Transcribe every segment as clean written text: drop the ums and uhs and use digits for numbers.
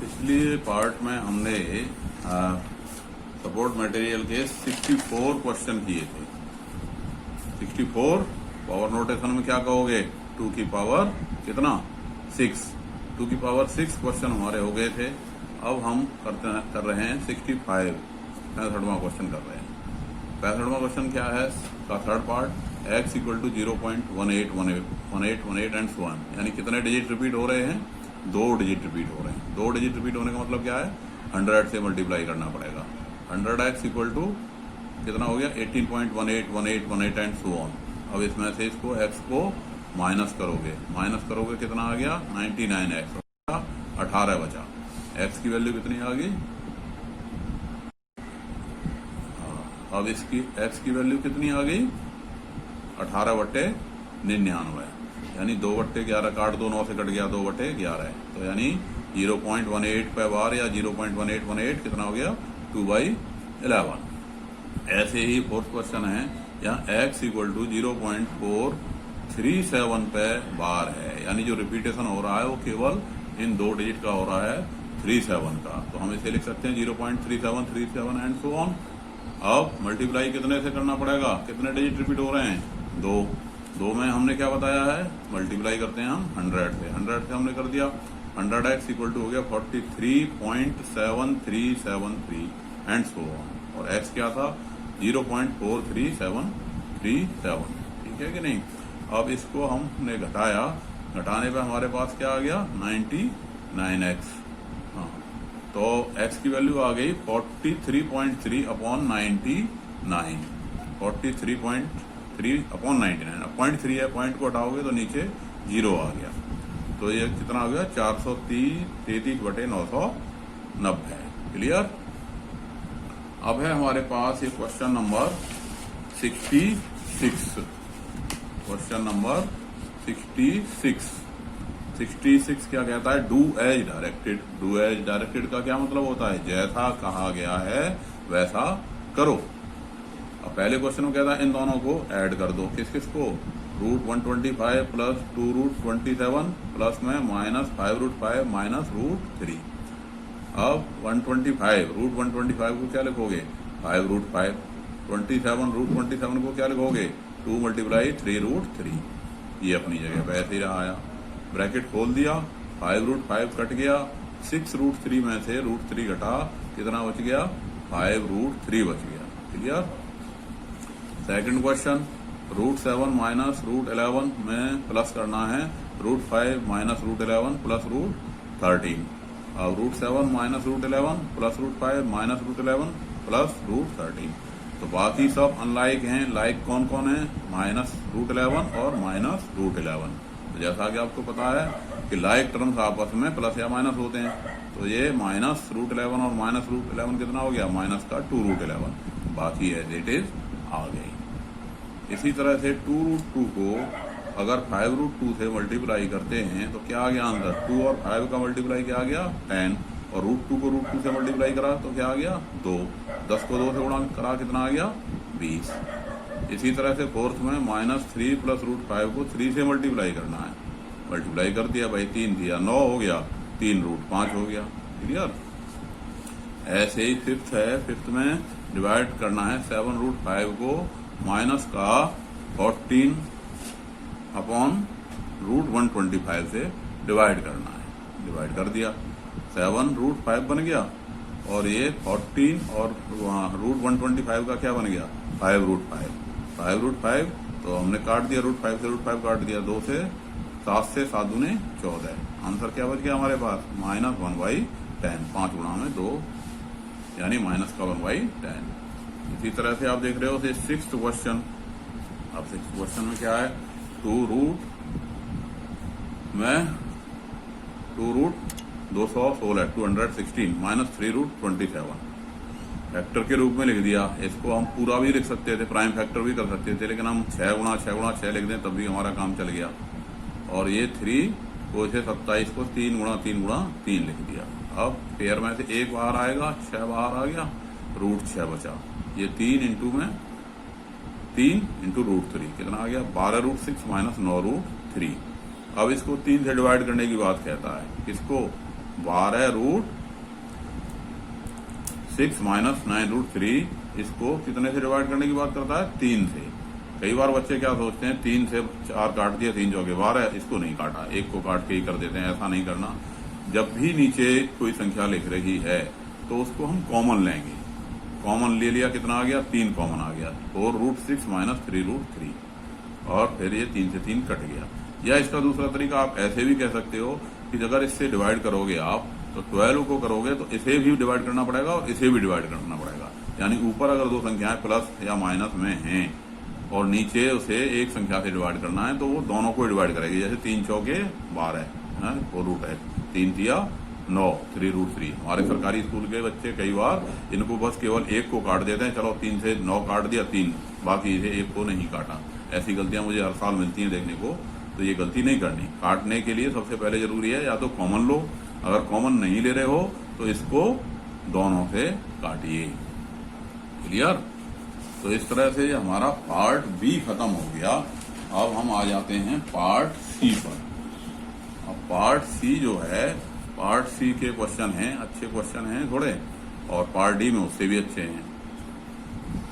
पिछले पार्ट में हमने सपोर्ट मटेरियल के 64 क्वेश्चन किए थे। 64 पावर नोटेशन में क्या कहोगे? 2 की पावर कितना? 6। 2 की पावर 6 क्वेश्चन हमारे हो गए थे। अब हम कर रहे हैं 65 65वां क्वेश्चन कर रहे हैं। 65वां क्वेश्चन क्या है का third part, x equal to 0.1818 and so on. यानी कितने डिजिट रिपीट हो रहे हैं? 2 डिजिट रिपीट हो रहे हैं। 2 डिजिट रिपीट होने का मतलब क्या है? 100 से मल्टीप्लाई करना पड़ेगा। 100x इक्वल टू कितना हो गया? 18.1818 एंड सो ऑन। अब इसमें से इसको x को माइनस करोगे कितना आ गया? 99x। 18 बचा। x की वैल्यू कितनी आ गई? अब इसकी x की वैल्यू कितनी आ गई? 18/99। यानी 2/11 काट दो, 9 से कट गया, 2/11 है। तो यानी 0.18 पे बार या 0.1818 कितना हो गया? 2/11। ऐसे ही फोर्थ क्वेश्चन है, यहाँ x इक्वल टू 0.437 पे बार है। यानी जो रिपीटेशन हो रहा है वो केवल इन 2 डिजिट का हो रहा है, 37 का। तो हम इसे लिख सकते हैं 0.3737 एंड सो ऑन। अब मल्टीप्लाई कितने से करना पड़ेगा? कितने डिजिट रिपीट हो रहे हैं? 2 में हमने क्या बताया है? मल्टीप्लाई करते हैं हम 100 से। 100 से हमने कर दिया। 100x इक्वल टू हो गया 43.7373 एंड सो ऑन। और x क्या था? 0.43737। ठीक है कि नहीं? अब इसको हमने घटाया, घटाने पे हमारे पास क्या आ गया? 99x। हाँ, तो x की वैल्यू आ गई 43.3/99। 43.3/99। अब 0.3 है, पॉइंट को हटाओगे तो नीचे 0 आ गया। तो ये कितना हो गया? 433/990। क्लियर? अब है हमारे पास ये क्वेश्चन नंबर 66। क्वेश्चन नंबर 66 क्या कहता है? Do as directed. Do as directed का क्या मतलब होता है? जैसा कहा गया है वैसा करो। अब पहले क्वेश्चन में कहता है इन दोनों को ऐड कर दो। किस किस को? √125 प्लस 2√27 प्लस में -5√5 माइनस √3। अब 125 √125 को क्या लिखोगे? 5√5। 27 √27 को क्या लिखोगे? 2 × 3√3। ये अपनी जगह पे ऐसे ही रहा आया। ब्रैकेट खोल दिया, 5√5 कट गया, 6√3 में से √3 घटा, कितना बच गया? 5√3 बच गया। क्लियर? सेकंड क्वेश्चन, √7 माइनस √11 में प्लस करना है √5 माइनस √11 प्लस √13। अब √7 माइनस √11 प्लस √5 माइनस √11 प्लस √13। तो बाकी सब अनलाइक हैं। लाइक कौन कौन है? -√11 और -√11। तो जैसा कि आपको पता है कि लाइक टर्म्स आपस में प्लस या माइनस होते हैं। तो ये -√11 और -√11 कितना हो गया? माइनस का 2√11। बाकी एज इट इज आ गई। इसी तरह से 2√2 को अगर 5√2 से मल्टीप्लाई करते हैं तो क्या आ गया आंसर? 2 और 5 का मल्टीप्लाई क्या आ गया? 10। और √2 को √2 से मल्टीप्लाई करा तो क्या आ गया? 2। 10 को 2 से गुणा करा कितना आ गया? 20। इसी तरह से फोर्थ में -3 प्लस √5 को 3 से मल्टीप्लाई करना है। मल्टीप्लाई कर दिया भाई, 3 दिया 9 हो गया, 3√5 हो गया। क्लियर? ऐसे ही फिफ्थ है। फिफ्थ में डिवाइड करना है 7√5 को माइनस का 14/√125 से डिवाइड करना है। डिवाइड कर दिया, 7√5 बन गया और ये 14 और √125 का क्या बन गया? 5√5। 5√5 तो हमने काट दिया, √5 से √5 काट दिया, 2 से 7 से 7 दूने 14। आंसर क्या बच गया हमारे पास? -1/10। 5 गुणा में 2 यानी माइनस का 1/10। इसी तरह से आप देख रहे हो सिक्स्थ क्वेश्चन। अब सिक्स्थ क्वेश्चन में क्या है? 2√216 माइनस 3√27 फैक्टर के रूप में लिख दिया। इसको हम पूरा भी लिख सकते थे, प्राइम फैक्टर भी कर सकते थे, लेकिन हम 6 गुणा 6 गुणा 6 लिख दें तब भी हमारा काम चल गया। और ये 3 को इसे 27 को 3 गुणा 3 गुणा 3 लिख दिया। अब पेयर में से 1 बाहर आएगा, 6 बाहर आ गया, √6 बचा। ये 3 इंटू में 3 इंटू √3 कितना आ गया? 12√6 माइनस 9√3। अब इसको 3 से डिवाइड करने की बात कहता है। किसको? 12√6 माइनस 9√3 इसको कितने से डिवाइड करने की बात करता है? 3 से। कई बार बच्चे क्या सोचते हैं 3 से 4 काट दिया, 3 चौके 12, इसको नहीं काटा, एक को काट के ही कर देते हैं। ऐसा नहीं करना। जब भी नीचे कोई संख्या लिख रही है तो उसको हम कॉमन लेंगे। कॉमन ले लिया, कितना आ गया? 3 कॉमन आ गया, 4√6 माइनस 3√3 और फिर ये 3 से 3 कट गया। या इसका दूसरा तरीका आप ऐसे भी कह सकते हो कि अगर इससे डिवाइड करोगे आप तो 12 को करोगे तो इसे भी डिवाइड करना पड़ेगा और इसे भी डिवाइड करना पड़ेगा। यानी ऊपर अगर दो संख्याएं प्लस या माइनस में हैं और नीचे उसे एक संख्या से डिवाइड करना है तो वो दोनों को डिवाइड करेगी। जैसे 3 चौके 12 है, 4√3 दिया 9, 3√3। हमारे सरकारी स्कूल के बच्चे कई बार इनको बस केवल एक को काट देते हैं, चलो 3 से 9 काट दिया 3, बाकी इसे एक को नहीं काटा। ऐसी गलतियां मुझे हर साल मिलती हैं देखने को, तो ये गलती नहीं करनी। काटने के लिए सबसे पहले जरूरी है या तो कॉमन लो, अगर कॉमन नहीं ले रहे हो तो इसको दोनों से काटिए। क्लियर? तो इस तरह से हमारा पार्ट बी खत्म हो गया। अब हम आ जाते हैं पार्ट सी पर। अब पार्ट सी जो है, पार्ट सी के क्वेश्चन हैं, अच्छे क्वेश्चन हैं थोड़े, और पार्ट डी में उससे भी अच्छे हैं।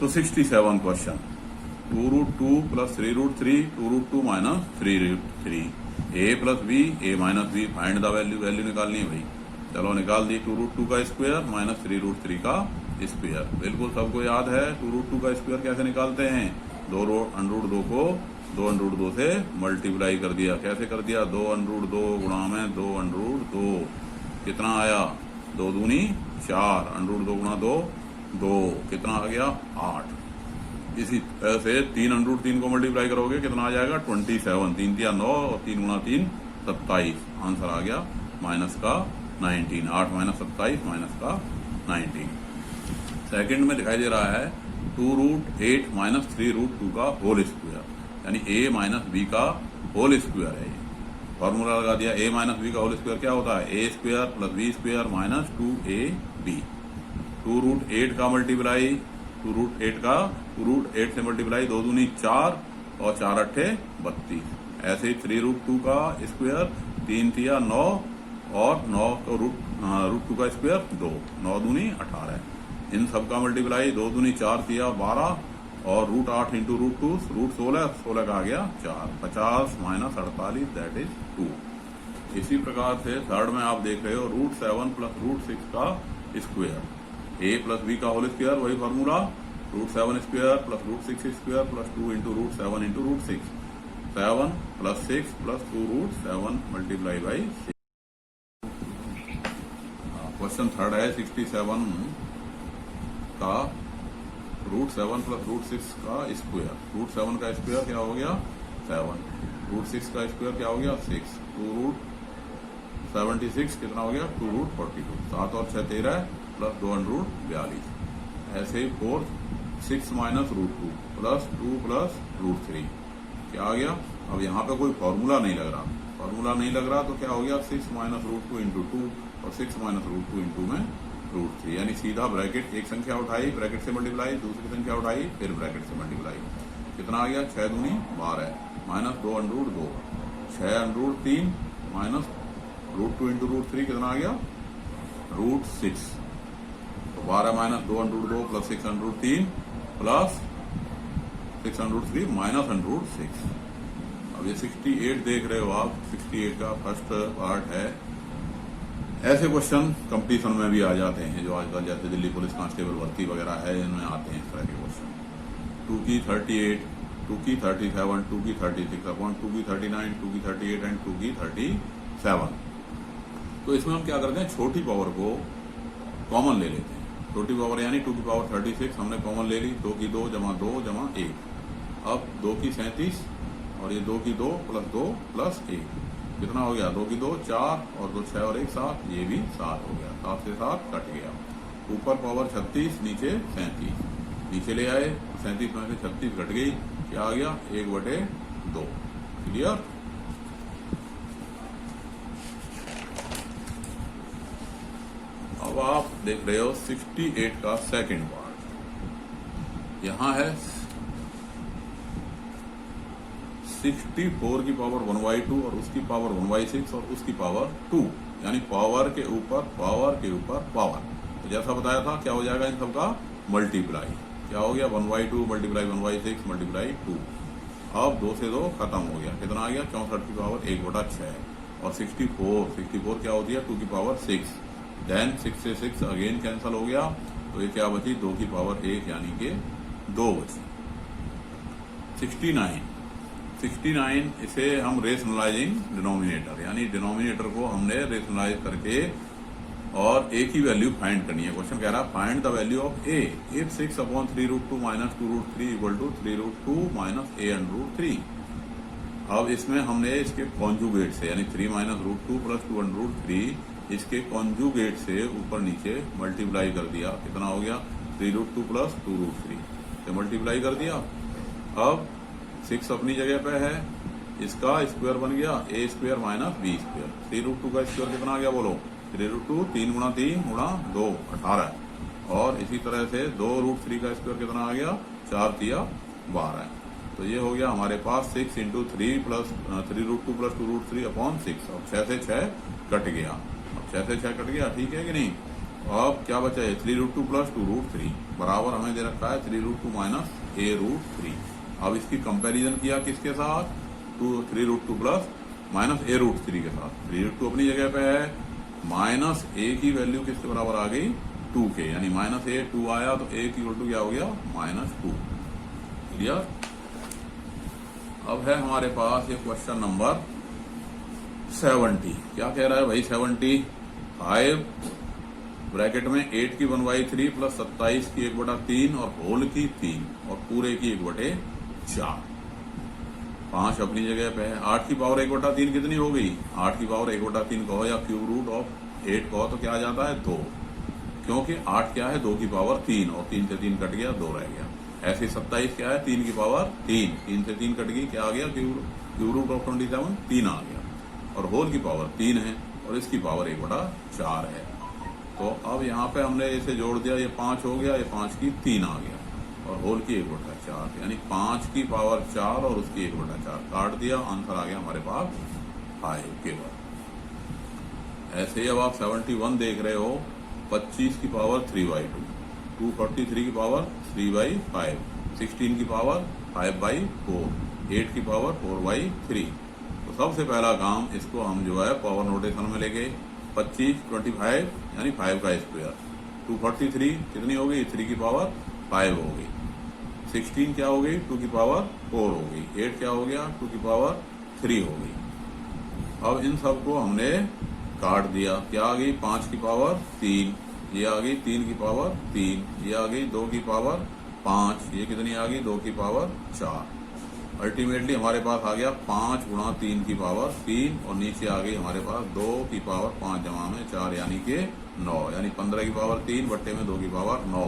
तो 67 question, 2√2 plus 3√3, 2√2 minus 3√3, A plus B, A minus B, find the value. Value निकालनी है भाई, चलो निकाल दी। 2√2 का स्क्वायर माइनस 3√3 का स्क्वायर, बिल्कुल सबको याद है। 2√2 का स्क्वायर कैसे निकालते हैं? 2√2 को 2√2 से मल्टीप्लाई कर दिया। कैसे कर दिया? 2√2 गुणा में 2√2, कितना आया? 2 दूनी 4, √2 गुणा 2, 2, कितना आ गया? 8। इसी तरह से 3√3 को मल्टीप्लाई करोगे, कितना आ जाएगा? 27, 3 दिया 9 और 3 गुणा 3 27, आंसर आ गया माइनस का 19। 8 माइनस 27 माइनस का 19। सेकंड में दिखाई दे रहा है 2√8 माइनस 3√2 का होल स्क्वायर, यानी a माइनस बी का होल स्क्वायर है। ये फॉर्मूला लगा दिया। a माइनस बी का होल स्क्वायर क्या होता है? a square plus B square minus 2ab। 2√8 का मल्टीप्लाई, 2√8 से मल्टीप्लाई, 2 दूनी 4 और 4 अट्ठे 32। ऐसे ही 3√2 का स्क्वायर, 3 तिया 9 और 9 का √2 का स्क्वायर 2, 9 दूनी 18। इन सब का मल्टीप्लाई, 2 दूनी 4 तिया 12 और √8 इंटू √2, √16 का आ गया 4, 50 माइनस 48 दैट इज 2। इसी प्रकार से थर्ड में आप देख रहे हो √7 प्लस √6 का स्क्वायर, a प्लस b का होल स्क्वायर, वही formula, √7 square plus √6 square plus 2 into √7 into √6, 7 plus 6 plus 2√7 multiply by 6। Question third है 67 का √7 प्लस √6 का स्क्वायर। √7 का स्क्वायर क्या हो गया? 7, √6 का स्क्वायर क्या हो गया? 6, 2√76 कितना हो गया? 2√42, 7 और 6 13 प्लस 2√42। ऐसे ही फोर्थ 6 माइनस √2 प्लस 2 प्लस √3 क्या आ गया? अब यहाँ पे कोई फॉर्मूला नहीं लग रहा, फॉर्मूला नहीं लग रहा तो क्या हो गया? 6 माइनस √2 इंटू 2 और 6 माइनस √2 इंटू में √3, यानी सीधा ब्रैकेट, एक संख्या उठाई ब्रैकेट से मल्टीप्लाई, दूसरी संख्या उठाई फिर ब्रैकेट से मल्टीप्लाई, कितना आ गया? 6 दूनी 12 माइनस 2√2, 6√3 माइनस √2 इंटू √3 कितना आ गया? √6। तो 12 माइनस 2√2 प्लस 6√3 प्लस 6√3 माइनस √6। अब ये 68 देख रहे हो आप, 68 का फर्स्ट पार्ट है। ऐसे क्वेश्चन कंपटीशन में भी आ जाते हैं, जो आजकल जैसे दिल्ली पुलिस कांस्टेबल भर्ती वगैरह है, इनमें आते हैं इस तरह के क्वेश्चन। 2 की 38, 2 की 37, 2 की 36 अपॉन 2 की 39, 2 की 38 एंड 2 की 37। तो इसमें हम क्या करते हैं? छोटी पावर को कॉमन ले लेते हैं। छोटी पावर यानी 2 की पावर 36 हमने कॉमन ले ली, 2 की 2 जमा 2 जमा 1। अब 2 की 37 और ये 2 की 2 प्लस 2 प्लस 1 कितना हो गया? 2 की 2 4 और 2 6 और 1 7, ये भी 7 हो गया, 7 से 7 कट गया। ऊपर पावर 36 नीचे 37, नीचे ले आए 37 में से 36 घट गई, क्या आ गया? 1/2। क्लियर? अब आप देख रहे हो 68 का सेकंड पार्ट। यहां है 64 की पावर 1/2 और उसकी पावर 1/6 और उसकी पावर 2। यानी पावर के ऊपर पावर। तो जैसा बताया था क्या हो जाएगा इन सबका मल्टीप्लाई, क्या हो गया 1/2 मल्टीप्लाई 1/6 मल्टीप्लाई 2। अब 2 से 2 खत्म हो गया, कितना आ गया 64 की पावर 1/6 और 64 क्या होती है 2 की पावर 6। देन 6 से 6 अगेन कैंसिल हो गया, तो ये क्या बची 2 की पावर 1 यानी कि 2 बची। 69 इसे हम रेशनलाइजिंग डिनोमिनेटर, यानी डिनोमिनेटर को हमने रेशनलाइज करके और ए की वैल्यू फाइंड करनी है। क्वेश्चन कह रहा है find the value of A if 6/3√2 minus 2√3 equal to 3√2 minus a√3। अब इसमें हमने इसके कॉन्जुगेट से यानी 3 माइनस √2 प्लस 2√3 इसके कॉन्जुगेट से ऊपर नीचे मल्टीप्लाई कर दिया, कितना हो गया 3√2 प्लस 2√3 से मल्टीप्लाई कर दिया। अब 6 अपनी जगह पे है, इसका स्क्वायर बन गया a² माइनस b²। 3√2 का स्क्वायर कितना आ गया बोलो 3√2 3 गुणा 3 गुणा 2 18। और इसी तरह से 2√3 का स्क्वायर कितना आ गया 4 तिया 12। तो ये हो गया हमारे पास 6 इंटू 3 प्लस 3√2 प्लस 2√3 अपॉन 6। अब 6 से 6 कट गया, अब 6 से 6 कट गया, ठीक है कि नहीं। अब क्या बचा है 3√2 प्लस 2√3 बराबर हमें दे रखा है 3√2 माइनस a√3। अब इसकी कंपैरिजन किया किसके साथ 3√2 प्लस माइनस a√3 के साथ। 3√2 अपनी जगह पे है, माइनस a की वैल्यू किसके बराबर आ गई 2 के, यानी माइनस a 2 आया तो a की इक्वल टू क्या हो गया -2। क्लियर। अब है हमारे पास ये क्वेश्चन नंबर 70। क्या कह रहा है भाई 5 ब्रैकेट में 8 की 1/3 प्लस 27 की 1/3 और होल की 3 और पूरे की 1/4। 5 अपनी जगह पे है। 8 की पावर 1/3 कितनी हो गई 8 की पावर 1/3 कहो या क्यूब रूट ऑफ 8 कहो तो क्या आ जाता है 2, क्योंकि 8 क्या है 2 की पावर 3 और 3 से 3 कट गया 2 रह गया। ऐसे 27 क्या है 3 की पावर 3 से 3 कट गई, क्या आ गया क्यूब रूट ऑफ 27 3 आ गया। और होल की पावर 3 है और इसकी पावर 1/4 है। तो अब यहाँ पे हमने इसे जोड़ दिया, ये 5 हो गया, ये 5 की 3 आ गया और होल की 1/4, यानी 5 की पावर 4 और उसकी 1/4 काट दिया, आंसर आ गया हमारे पास 5 केवल। ऐसे ही अब आप 71 देख रहे हो 25 की पावर 3/2, 243 की पावर 3/5, 16 की पावर 5/4, 8 की पावर 4/3। तो सबसे पहला काम इसको हम जो है पावर नोटेशन में लेके 25 25 यानी 5 का स्क्वायर, 243 कितनी हो गई 3 की पावर 5 हो गई, 16 क्या हो गई 2 की पावर 4 हो गई, 8 क्या हो गया 2 की पावर 3 हो गई। अब इन सबको हमने काट दिया, क्या आ गई 5 की पावर 3, ये आ गई 3 की पावर 3, ये आ गई 2 की पावर 5, ये कितनी आ गई 2 की पावर 4। अल्टीमेटली हमारे पास आ गया 5 गुणा 3 की पावर 3 और नीचे आ गई हमारे पास 2 की पावर 5 जमा में 4 यानी कि 9, यानी 15 की पावर 3 बट्टे में 2 की पावर 9।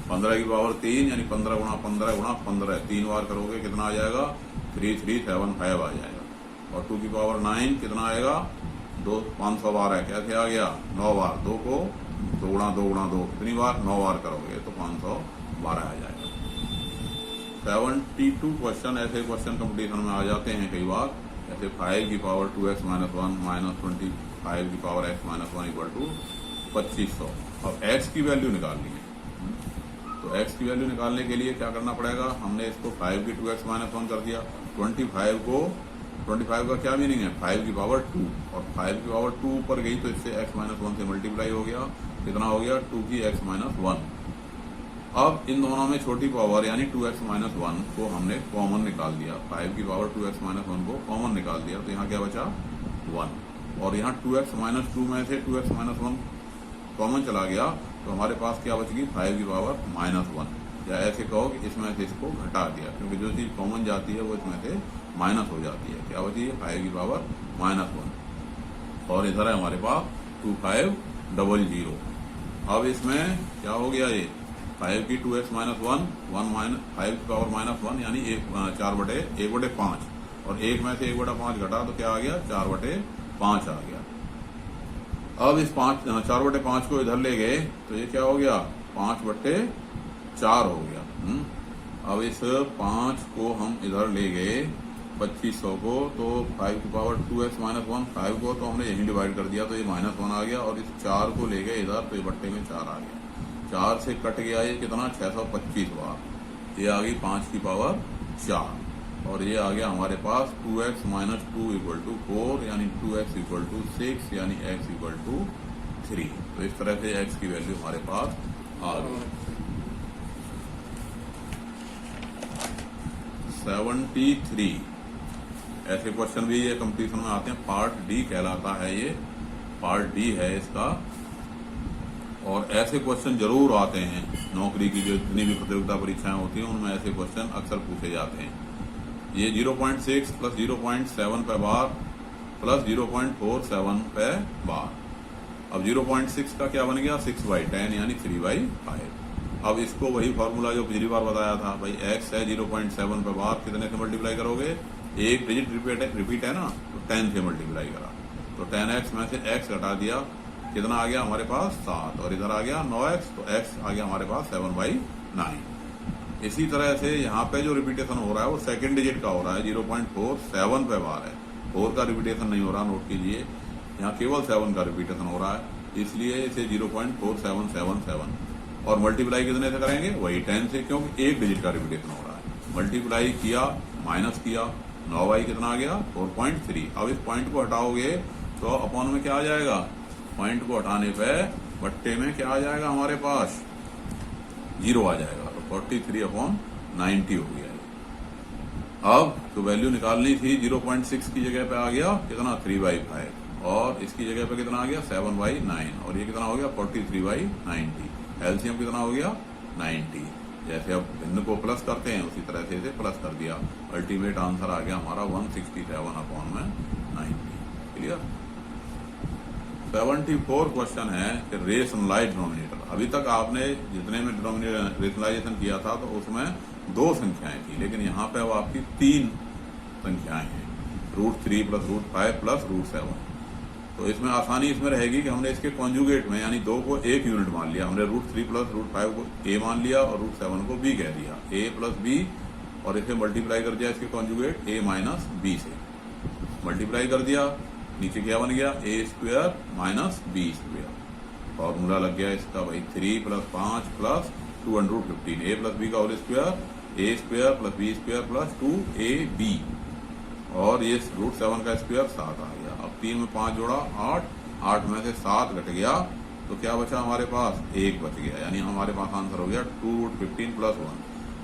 15 की पावर 3 यानी 15 गुणा 15 गुणा 15, 3 बार करोगे कितना आ जाएगा 3375 आ जाएगा। और 2 की पावर 9 कितना आएगा 512, कैसे आ गया 9 बार, 2 को 2 गुणा 2 गुणा 2 कितनी बार 9 बार करोगे तो 512 आ जाएगा। 72 क्वेश्चन ऐसे क्वेश्चन कंपटीशन में आ जाते हैं कई बार, जैसे 5 की पावर 2x माइनस 1 माइनस 25 की power x minus 1 equal to 2500। अब x की वैल्यू निकालनी है, तो x की वैल्यू निकालने के लिए क्या करना पड़ेगा, हमने इसको 5 की 2x माइनस 1 कर दिया, 25 का क्या मीनिंग है 5 की पावर 2 और 5 की पावर 2 ऊपर गई तो इससे x माइनस 1 से मल्टीप्लाई हो गया, कितना हो गया 2 की x माइनस 1। अब इन दोनों में छोटी पावर यानी 2x माइनस 1 को हमने कॉमन निकाल दिया, 5 की पावर 2x माइनस 1 को कॉमन निकाल दिया, तो यहाँ क्या बचा 1। और यहाँ 2x माइनस 2 में से 2x माइनस 1 कॉमन चला गया तो हमारे पास क्या बच गई 5 की पावर माइनस 1, या ऐसे कहो कि इसमें से इसको घटा दिया, क्योंकि जो चीज कॉमन जाती है वो इसमें से माइनस हो जाती है, क्या बची है 5 की पावर माइनस 1। और इधर है हमारे पास 2500। अब इसमें क्या हो गया ये 5 की 2x माइनस 1 5 की पावर माइनस 1 यानी 1/5 और 1 में से 1/5 घटा तो क्या आ गया 4/5 आ गया। अब इस 4/5 को इधर ले गए तो ये क्या हो गया 5/4 हो गया। अब इस 5 को हम इधर ले गए 2500 को, तो 5 की पावर 2x माइनस 1, 5 को तो हमने यहीं डिवाइड कर दिया तो ये -1 आ गया, और इस 4 को ले गए इधर तो ये बट्टे में 4 आ गया। 4 से कट गया ये कितना 625 बार, ये आ गई 5 की पावर 4, और ये आ गया हमारे पास 2x माइनस 2 इक्वल टू 4, यानी 2x इक्वल टू 6, यानी x इक्वल टू 3। तो इस तरह से x की वैल्यू हमारे पास आ गई। 73 ऐसे क्वेश्चन भी ये कंपटीशन में आते हैं, पार्ट डी कहलाता है, ये पार्ट डी है इसका। और ऐसे क्वेश्चन जरूर आते हैं, नौकरी की जो जितनी भी प्रतियोगिता परीक्षाएं होती हैं उनमें ऐसे क्वेश्चन अक्सर पूछे जाते हैं। ये 0.6 प्लस 0.7 पे बार प्लस 0.47 पे बार। अब 0.6 का क्या बन गया 6/10 यानी 3/5। अब इसको वही फॉर्मूला जो पिछली बार बताया था, भाई x है 0.7 पे बार, कितने से मल्टीप्लाई करोगे, एक डिजिट रिपीट है ना, तो 10 से मल्टीप्लाई करा, तो 10x में से x घटा दिया, कितना आ गया हमारे पास 7, और इधर आ गया 9x, तो x आ गया हमारे पास 7/9। इसी तरह से यहाँ पे जो रिपीटेशन हो रहा है वो सेकंड डिजिट का हो रहा है, 0.47 पे बार है, 4 का रिपीटेशन नहीं हो रहा, नोट कीजिए, यहाँ केवल 7 का रिपीटेशन हो रहा है, इसलिए इसे 0.4777। और मल्टीप्लाई कितने से करेंगे, वही 10 से, क्योंकि एक डिजिट का रिपीटेशन हो रहा है। मल्टीप्लाई किया, माइनस किया, 9 कितना आ गया 4.3। अब इस पॉइंट को हटाओगे तो अपॉन में क्या आ जाएगा, पॉइंट को हटाने पे बट्टे में क्या आ जाएगा हमारे पास 0 आ जाएगा, तो 43/90 हो गया। अब तो वैल्यू निकालनी थी 0.6 की जगह पे आ गया कितना 3/5, और इसकी जगह पे कितना आ गया 7/9, और ये कितना हो गया 43/90। एलसीएम कितना हो गया 90। जैसे अब भिन्न को प्लस करते हैं उसी तरह से इसे प्लस कर दिया, अल्टीमेट आंसर आ गया हमारा 167/90। क्लियर। 74 क्वेश्चन है कि रेशनलाइज डिनोमिनेटर। अभी तक आपने जितने में डिनोमिनेटर रेशनलाइजेशन किया था तो उसमें 2 संख्याएं थी, लेकिन यहाँ पे अब आपकी 3 संख्याएं हैं, √3 प्लस √5 प्लस √7। तो इसमें आसानी इसमें रहेगी कि हमने इसके कॉन्जुगेट में यानी 2 को एक यूनिट मान लिया, हमने √3 प्लस √5 को a मान लिया और √7 को b कह दिया, a प्लस b, और इसे मल्टीप्लाई कर दिया इसके कॉन्जुगेट a माइनस b से, मल्टीप्लाई कर दिया, नीचे क्या बन गया a² माइनस b²। फॉर्मूला लग गया इसका भाई 3 plus 5 plus 215, a plus b का whole square, a² plus b² plus 2ab, और ये √7 का स्क्वायर 7 आ गया। अब 3 में 5 जोड़ा 8, 8 में से 7 घट गया तो क्या बचा हमारे पास 1 बच गया, यानी हमारे पास आंसर हो गया 2√15 प्लस 1।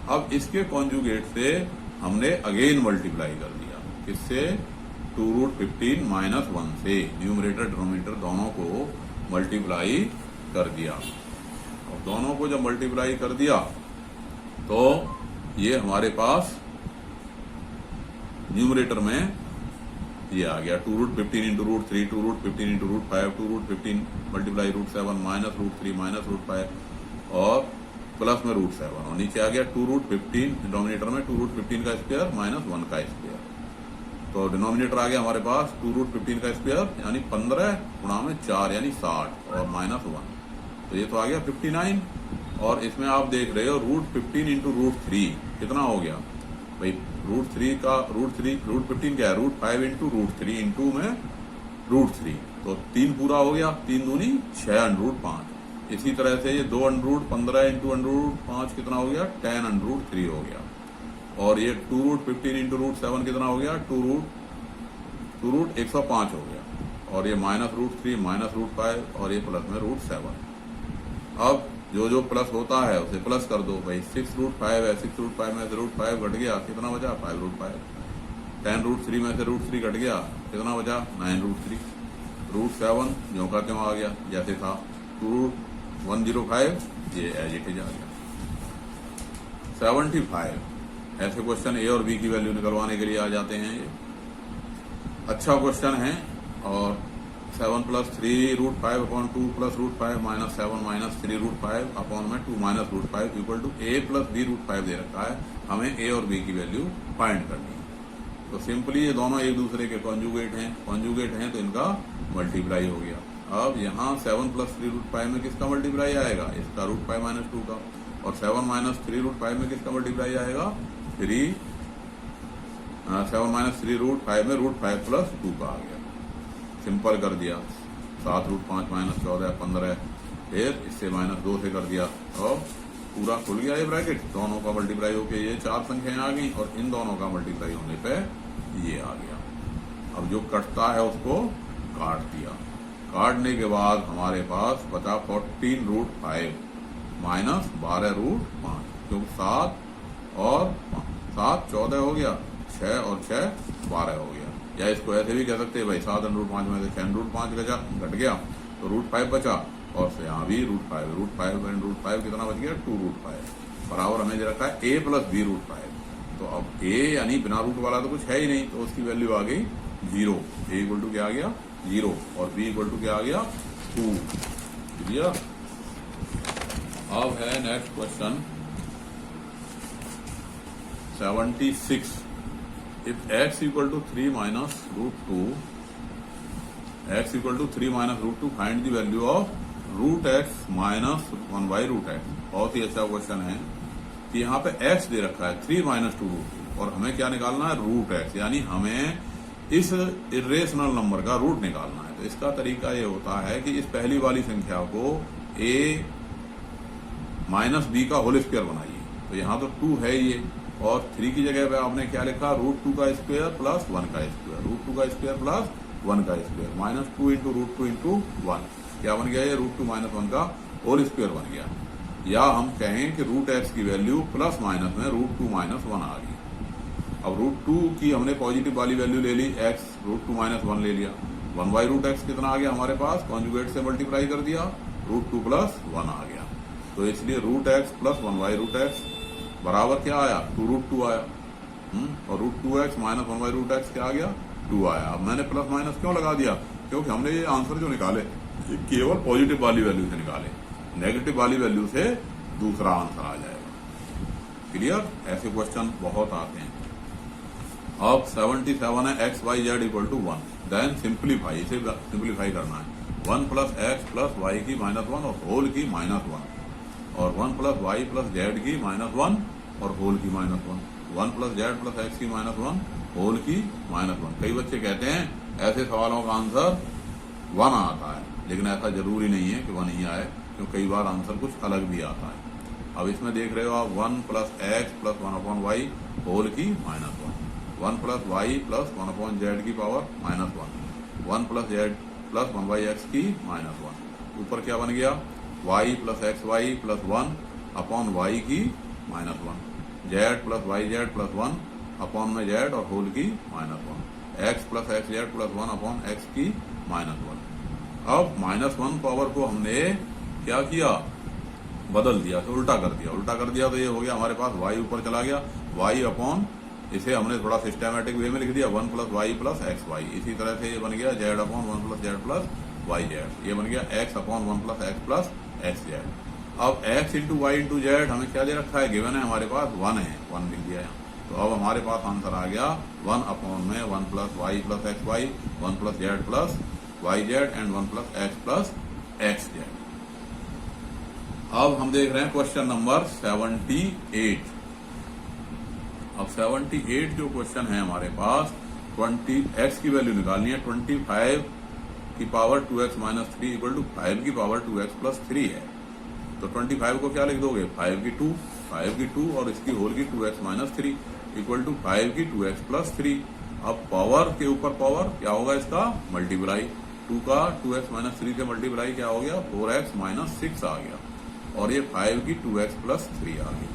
अब इसके कॉन्जुगेट से हमने अगेन मल्टीप्लाई कर दिया, किससे 2√15 माइनस 1 से, न्यूमरेटर डिनोमिनेटर दोनों को मल्टीप्लाई कर दिया। और दोनों को जब मल्टीप्लाई कर दिया तो ये हमारे पास न्यूमरेटर में ये आ गया 2√15 into √3, 2√15 into √5, 2√15 multiply √7 minus √3 minus √5 और प्लस में √7, और नीचे आ गया 2√15, डिनोमिनेटर में 2√15 का स्क्वायर माइनस 1 का स्क्वायर। तो डिनोमिनेटर आ गया हमारे पास 2√15 का स्क्वायर यानी 15 गुणा में 4 यानी 60 और माइनस 1, तो ये तो आ गया 59। और इसमें आप देख रहे हो √15 इंटू √3 कितना हो गया भाई, √15 क्या है √5 इंटू √3 इंटू में √3, तो 3 पूरा हो गया, 3 दूनी 6√5। इसी तरह से ये 2√15 इंटू √5 कितना हो गया 10√3 हो गया, और ये 2√15 इंटू √7 कितना हो गया 2√105 हो गया, और ये माइनस √3 माइनस √5 और ये प्लस में √7। अब जो जो प्लस होता है उसे प्लस कर दो भाई, 6√5 है, 6√5 में से √5 घट गया, कितना बचा 5√5, 10√3 में से √3 घट गया, कितना बचा 9√3, √7 जो का त्यों आ गया जैसे था, 2√105 ये एज इट इज आ गया। 75 ऐसे क्वेश्चन ए और बी की वैल्यू निकलवाने के लिए आ जाते हैं, ये अच्छा क्वेश्चन है। और 7 plus 3√5/2 plus √5 minus 7 minus 3√5 upon में 2 minus √5 equal to a plus b√5 दे रखा है, हमें a और b की वैल्यू फाइंड करनी है। तो सिंपली ये दोनों एक दूसरे के कॉन्जुगेट हैं तो इनका मल्टीप्लाई हो गया। अब यहाँ 7 प्लस 3√5 में किसका मल्टीप्लाई आएगा, इसका √5 माइनस 2 का, और 7 माइनस 3√5 में किसका मल्टीप्लाई आएगा 3 7 माइनस 3 रूट 5 में रूट 5 प्लस 2 का आ गया, सिंपल कर दिया। 7 रूट 5 माइनस 14 15, फिर इससे माइनस 2 से कर दिया और पूरा खुल गया ये ब्रैकेट। दोनों का मल्टीप्लाई होके ये 4 संख्याएं आ गई और इन दोनों का मल्टीप्लाई होने पे ये आ गया। अब जो कटता है उसको काट दिया, काटने के बाद हमारे पास बचा 14 रूट 5 माइनस 12 रूट 5, क्योंकि 7 और 7 14 हो गया, 6 और 6 12 हो गया। या इसको ऐसे भी कह सकते हैं भाई 7 रूट 5 में से 6 रूट 5 घट गया तो रूट 5 बचा, और यहाँ भी रूट 5 एंड रूट 5 कितना बच गया 2 रूट 5 बराबर हमें दे रखा है a प्लस बी रूट 5। तो अब a यानी बिना रूट वाला तो कुछ है ही नहीं, तो उसकी वैल्यू आ गई 0। a इक्वल टू क्या आ गया 0 और b इक्वल टू क्या आ गया 2। क्लियर। अब है next question 76। If x equal to 3 minus root 2, x equal to 3 minus root 2, find the value of root X minus 1 by root X. बहुत ही अच्छा क्वेश्चन है कि यहाँ पे x दे रखा है 3 माइनस 2 रूट 2 और हमें क्या निकालना है रूट एक्स, यानी हमें इस इरेशनल नंबर का रूट निकालना है। तो इसका तरीका ये होता है कि इस पहली वाली संख्या को a माइनस बी का होल स्क्वायर बनाइए। तो यहाँ तो 2 है ये, और 3 की जगह पे आपने क्या लिखा रूट 2 का स्क्वायर प्लस 1 का स्क्वायर, रूट 2 का स्क्वायर प्लस 1 का square minus 2 into root 2 into 1, क्या बन गया ये रूट 2 माइनस 1 का होल स्क्वायर बन गया। या हम कहें कि रूट एक्स की वैल्यू प्लस माइनस में रूट 2 माइनस 1 आ गई। अब रूट 2 की हमने पॉजिटिव वाली वैल्यू ले ली, एक्स रूट 2 माइनस 1 ले लिया, 1 बाई रूट एक्स कितना आ गया हमारे पास, कॉन्जुगेट से मल्टीप्लाई कर दिया, रूट 2 प्लस 1 आ गया। तो इसलिए root X plus 1 by root X बराबर क्या आया 2 रूट 2 आया। और root 2 X minus 1 by root X क्या आ गया 2 आया। अब मैंने प्लस माइनस क्यों लगा दिया, क्योंकि हमने ये आंसर जो निकाले ये केवल पॉजिटिव वाली वैल्यू से निकाले, नेगेटिव वाली वैल्यू से दूसरा आंसर आ जाएगा। क्लियर। ऐसे क्वेश्चन बहुत आते हैं। अब 77 है X Y Z equal to 1, then simplify, इसे सिंप्लीफाई करना है 1 प्लस एक्स प्लस वाई की माइनस 1 और होल की माइनस 1, और 1 प्लस वाई प्लस जेड की माइनस 1 और होल की minus 1, 1 plus Z plus X की माइनस 1 होल की माइनस 1। कई बच्चे कहते हैं ऐसे सवालों का आंसर 1 आता है, लेकिन ऐसा जरूरी नहीं है कि 1 ही आए, क्योंकि कई बार आंसर कुछ अलग भी आता है। अब इसमें देख रहे हो आप 1 plus x plus 1 upon y whole की minus 1, 1 plus Y plus 1 upon z की power minus 1, 1 plus Z plus 1 by x की माइनस 1। ऊपर क्या बन गया y plus x y plus 1 upon y की minus 1, z plus Y z plus 1 upon में z और होल की minus 1, x plus x z plus 1 upon x की माइनस 1। अब माइनस 1 पावर को हमने क्या किया बदल दिया, तो उल्टा कर दिया, तो ये हो गया हमारे पास y ऊपर चला गया, y अपॉन, इसे हमने थोड़ा सिस्टमैटिक वे में लिख दिया 1 plus Y plus x Y. इसी तरह से ये बन गया z upon 1 plus Z plus Y Z, ये बन गया x upon 1 plus x plus x Z. अब x into Y into Z हमें क्या दे रखा है, गिवन है हमारे पास 1 है, 1 लिख दिया यहाँ। तो अब हमारे पास आंसर आ गया 1 अपॉन में 1 plus Y plus x Y, 1 plus Z plus Y Z and 1 plus x Z. अब हम देख रहे हैं क्वेश्चन नंबर 78। अब 78 जो क्वेश्चन है हमारे पास 20x की वैल्यू निकालनी है, 25 की power 2x minus 3 equal to 5 की पावर 2x प्लस 3 है। तो 25 को क्या लिख दोगे 5 की 2 और इसकी होल की 2x माइनस 3 इक्वल टू 5 की 2x प्लस 3। अब पावर के ऊपर पावर क्या होगा इसका मल्टीप्लाई, 2 का 2x माइनस 3 से मल्टीप्लाई क्या हो गया 4x माइनस 6 आ गया, और ये 5 की 2x प्लस 3 आ गई।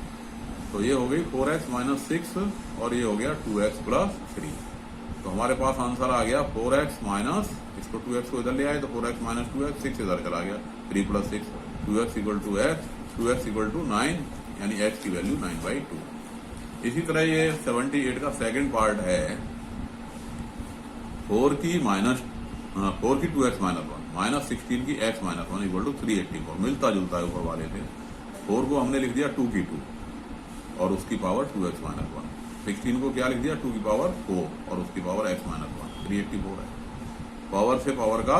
तो ये हो गई 4x माइनस 6 और ये हो गया 2x प्लस 3। तो हमारे पास आंसर आ गया 4x माइनस, इसको 2x को इधर ले आए तो 4x माइनस 2x, 6 इधर चला गया, 3 प्लस 6, 2x equal to x, 2x equal to 9, यानी x की वैल्यू 9/2। इसी तरह ये 78 का सेकंड पार्ट है 4 की 2x माइनस 1 माइनस 16 की x माइनस 1 इक्वल टू 384, मिलता जुलता है ऊपर वाले से। 4 को हमने लिख दिया 2 की 2 और उसकी पावर 2x माइनस 1, 16 को क्या लिख दिया 2 की पावर 4 और उसकी पावर x माइनस 1, 384 है। पावर से पावर का,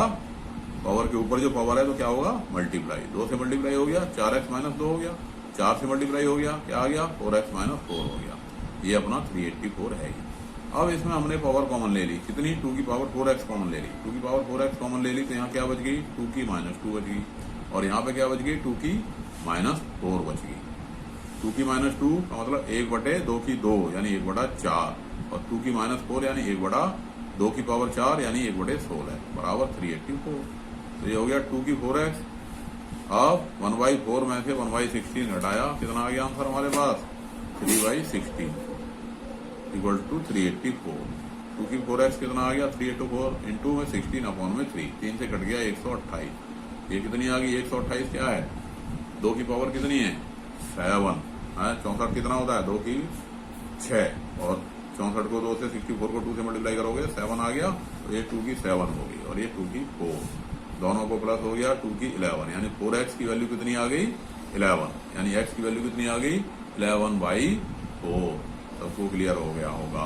पावर के ऊपर जो पावर है तो क्या होगा मल्टीप्लाई, 2 से मल्टीप्लाई हो गया 4x माइनस 2 हो गया, 4 से मल्टीप्लाई हो गया क्या आ गया 4x माइनस 4 हो गया। ये अपना 384 है। अब इसमें हमने पावर कॉमन ले ली, कितनी 2 की पावर 4x कॉमन ले ली, 2 की पावर 4x कॉमन ले ली, तो यहाँ क्या बच गई 2 की -2 बच गई, और यहाँ पे क्या बच गई 2 की -4 बच गई। 2 की -2 का मतलब 1/2 की 2 यानी 1/4, और 2 की -4 यानी 1/2 की पावर 4 यानी 1/16 बराबर 384। तो ये हो गया 2 की 4x। अब 1/4 में से 1/16 घटाया, कितना आ गया आंसर हमारे पास 3/16 इक्वल टू 384। 2 की 4x कितना आ गया 384 इंटू में 16/3, 3 से कट गया 128। ये कितनी आ गई 128 क्या है 2 की पावर कितनी है 7 है। 64 कितना होता है 2 की 6, और 64 को 2 से 64 को 2 से मल्टीप्लाई करोगे 7 आ गया, तो ये 2 की 7 होगी, और ये 2 की 4, दोनों को प्लस हो गया 2 की 11, यानी 4x की वैल्यू कितनी आ गई 11, यानी x की वैल्यू कितनी आ गई 11/4। सबको क्लियर हो गया होगा।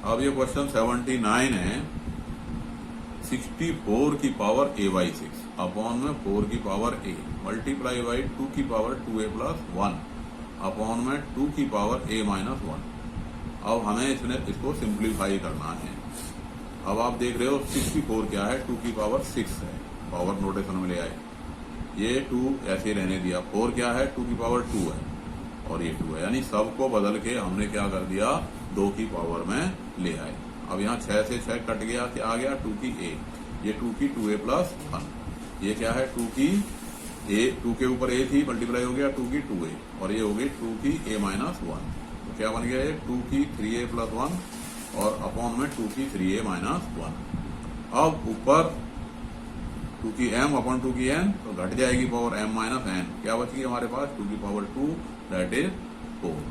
अब ये क्वेश्चन 79 है, 64 की पावर a/6 अपॉन में 4 की पावर a मल्टीप्लाई बाई 2 की पावर 2a + 1 अपॉन में 2 की पावर a-1। अब हमें इसको सिंप्लीफाई करना है। अब आप देख रहे हो 64 क्या है 2 की पावर 6 है, पावर नोटेशन में ले आए, ये 2 ऐसे रहने दिया, 4 क्या है 2 की पावर 2 है, और ये 2 है, यानी सबको बदल के हमने क्या कर दिया 2 की पावर में ले आए। अब यहाँ 6 से 6 कट गया, क्या आ गया 2 की a, ये 2 की 2a + 1, ये क्या है 2 की a, 2 के ऊपर a थी मल्टीप्लाई हो गया 2 की 2a, और ये हो गई 2 की a-1, तो क्या बन गया ये 2 की 3a + 1 और अपॉन में 2 की 3a-1। अब ऊपर 2 की m अपॉन 2 की n, तो घट जाएगी पावर m-n, क्या बच गई हमारे पास 2 की पावर 2 दैट इज 4।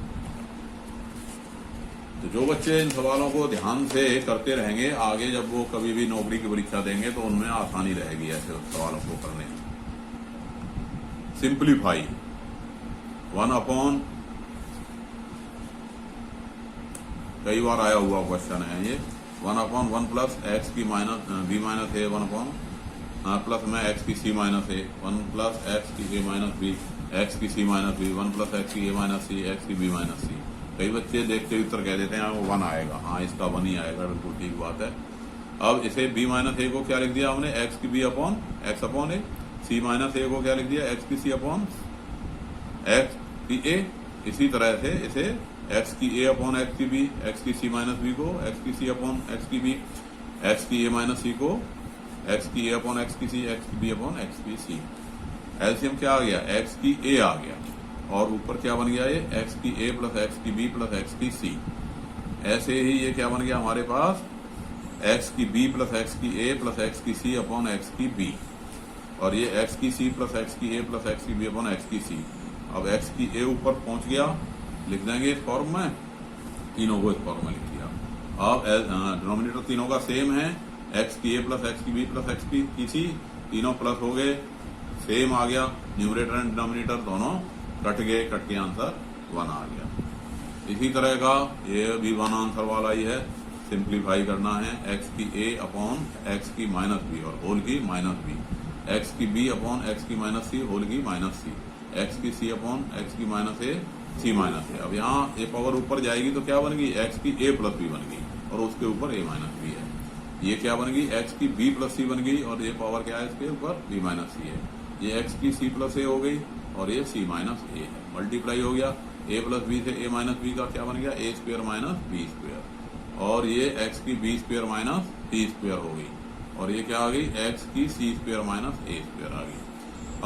तो जो बच्चे इन सवालों को ध्यान से करते रहेंगे, आगे जब वो कभी भी नौकरी की परीक्षा देंगे तो उनमें आसानी रहेगी ऐसे सवालों को करने में। सिंप्लीफाई 1 अपॉन, कई बार आया हुआ क्वेश्चन है ये, 1/1 प्लस x की b-a 1 अपॉन प्लस में x की c-a 1 प्लस x की a-b x की c-b 1 प्लस x की a-c x की b-c। कई बच्चे देखते ही उत्तर कह देते हैं वो 1 आएगा, हाँ इसका 1 ही आएगा, बिल्कुल ठीक बात है। अब इसे b-a को क्या लिख दिया हमने x की b upon x upon a, c-a को क्या लिख दिया x की c अपॉन x की a। इसी तरह से इसे x की a अपॉन x की b, x की c-b को x की c अपॉन x की b, x की a-c को x की a अपॉन x की c, x की b अपॉन x की c। एलसीएम क्या आ गया x की a आ गया, और ऊपर क्या बन गया ये x की a प्लस x की b प्लस x की c। ऐसे ही ये क्या बन गया हमारे पास x की b प्लस x की a प्लस x की c अपॉन x की b, और ये x की c प्लस x की a प्लस x की b अपॉन x की c। अब x की a ऊपर पहुंच गया, लिख देंगे इस फॉर्म में, तीनों को इस फॉर्म में लिख दिया। अब डिनोमिनेटर तीनों का सेम है, x की a प्लस x की b प्लस x की c, तीनों प्लस हो गए, सेम आ गया, न्यूमरेटर एंड डिनोमिनेटर दोनों कट गए, कट के आंसर 1 आ गया। इसी तरह का ये भी 1 आंसर वाला ही है, सिंप्लीफाई करना है, x की a अपॉन x की -b और होल की -b, x की b अपॉन x की -c होल की -c, x की c अपॉन x की -a c-a। अब यहाँ a पावर ऊपर जाएगी तो क्या बन गई x की a प्लस b बन गई, और उसके ऊपर a-b है। ये क्या बन गई x की b प्लस c बन गई, और ये पावर क्या है इसके ऊपर b-c है। ये x की c प्लस a हो गई, और ये c-a है, मल्टीप्लाई हो गया a प्लस b से a-b का क्या बन गया a square minus b square, और ये x की b square minus c square हो गई, और ये क्या आ गई x की c square minus a square आ गई।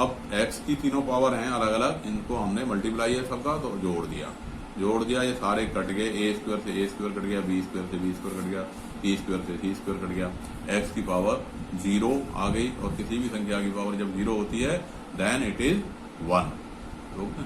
अब x की तीनों पावर हैं अलग अलग, इनको हमने मल्टीप्लाई है सबका तो जोड़ दिया, ये सारे कट गए, a स्क्वायर से a स्क्वायर कट गया, b स्क्वायर से b स्क्वायर कट गया, c स्क्वायर से c स्क्वायर कट गया, x की पावर 0 आ गई, और किसी भी संख्या की पावर जब 0 होती है देन इट इज 1।